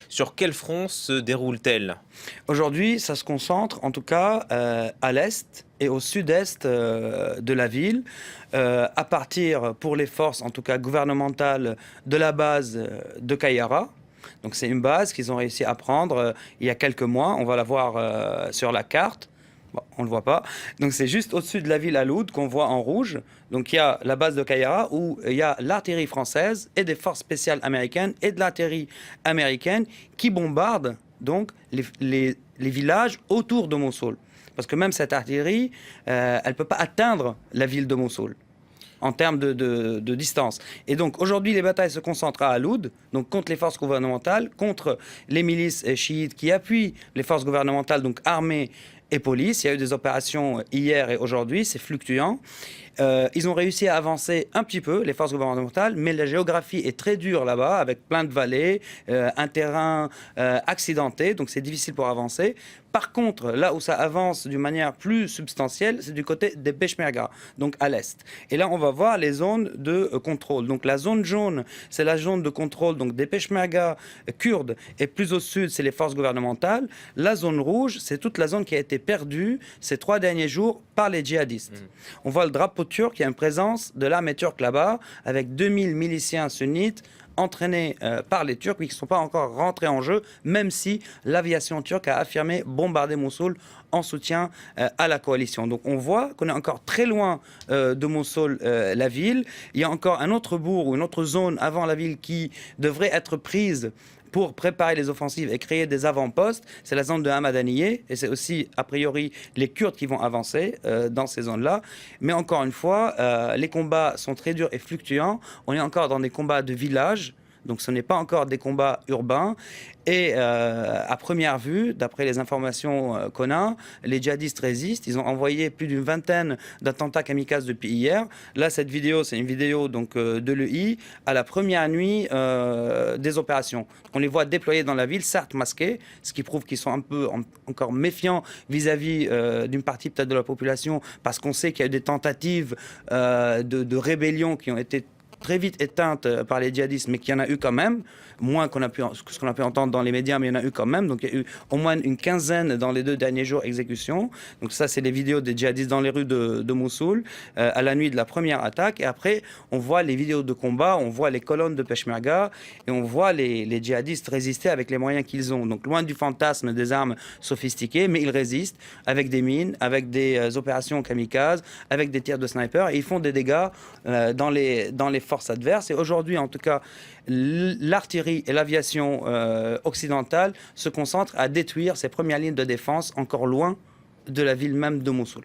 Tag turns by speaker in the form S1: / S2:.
S1: Sur quel front se déroule-t-elle?
S2: Aujourd'hui, ça se concentre en tout cas à l'est et au sud-est de la ville, à partir pour les forces en tout cas gouvernementales de la base de Kayara. Donc c'est une base qu'ils ont réussi à prendre il y a quelques mois. On va la voir sur la carte. Bon, on ne le voit pas. Donc c'est juste au-dessus de la ville à Loud qu'on voit en rouge. Donc il y a la base de Kayara où il y a l'artillerie française et des forces spéciales américaines et de l'artillerie américaine qui bombardent donc les villages autour de Mossoul. Parce que même cette artillerie, elle ne peut pas atteindre la ville de Mossoul en termes de distance. Et donc aujourd'hui, les batailles se concentrent à Aloud, donc contre les forces gouvernementales, contre les milices chiites qui appuient les forces gouvernementales, donc armées et police. Il y a eu des opérations hier et aujourd'hui, c'est fluctuant. Ils ont réussi à avancer un petit peu, les forces gouvernementales, mais la géographie est très dure là-bas, avec plein de vallées, un terrain accidenté, donc c'est difficile pour avancer. Par contre, là où ça avance d'une manière plus substantielle, c'est du côté des Peshmerga, donc à l'est. Et là, on va voir les zones de contrôle. Donc la zone jaune, c'est la zone de contrôle donc des Peshmerga kurdes, et plus au sud, c'est les forces gouvernementales. La zone rouge, c'est toute la zone qui a été perdue ces 3 derniers jours par les djihadistes. On voit le drapeau turc, il y a une présence de l'armée turque là-bas, avec 2000 miliciens sunnites entraînés par les Turcs, mais qui ne sont pas encore rentrés en jeu, même si l'aviation turque a affirmé bombarder Mossoul en soutien à la coalition. Donc on voit qu'on est encore très loin de Mossoul, la ville. Il y a encore un autre bourg ou une autre zone avant la ville qui devrait être prise pour préparer les offensives et créer des avant-postes. C'est la zone de Hamadaniye et c'est aussi, a priori, les Kurdes qui vont avancer dans ces zones-là. Mais encore une fois, les combats sont très durs et fluctuants. On est encore dans des combats de village. Donc ce n'est pas encore des combats urbains. Et à première vue, d'après les informations qu'on a, les djihadistes résistent. Ils ont envoyé plus d'une vingtaine d'attentats kamikazes depuis hier. Là, cette vidéo, c'est une vidéo donc, de l'EI à la première nuit des opérations. On les voit déployés dans la ville, certes masqués, ce qui prouve qu'ils sont un peu encore méfiants vis-à-vis d'une partie peut-être de la population, parce qu'on sait qu'il y a eu des tentatives de rébellion qui ont été très vite éteinte par les djihadistes, mais qu'il y en a eu quand même, moins que ce qu'on a pu entendre dans les médias, mais il y en a eu quand même. Donc il y a eu au moins une quinzaine dans les 2 derniers jours exécutions. Donc ça, c'est les vidéos des djihadistes dans les rues de Mossoul, à la nuit de la première attaque. Et après, on voit les vidéos de combat, on voit les colonnes de Peshmerga, et on voit les djihadistes résister avec les moyens qu'ils ont. Donc loin du fantasme des armes sophistiquées, mais ils résistent avec des mines, avec des opérations kamikazes, avec des tirs de sniper, et ils font des dégâts dans les forces adverses. Et aujourd'hui, en tout cas, l'artillerie et l'aviation occidentale se concentrent à détruire ces premières lignes de défense encore loin de la ville même de Mossoul.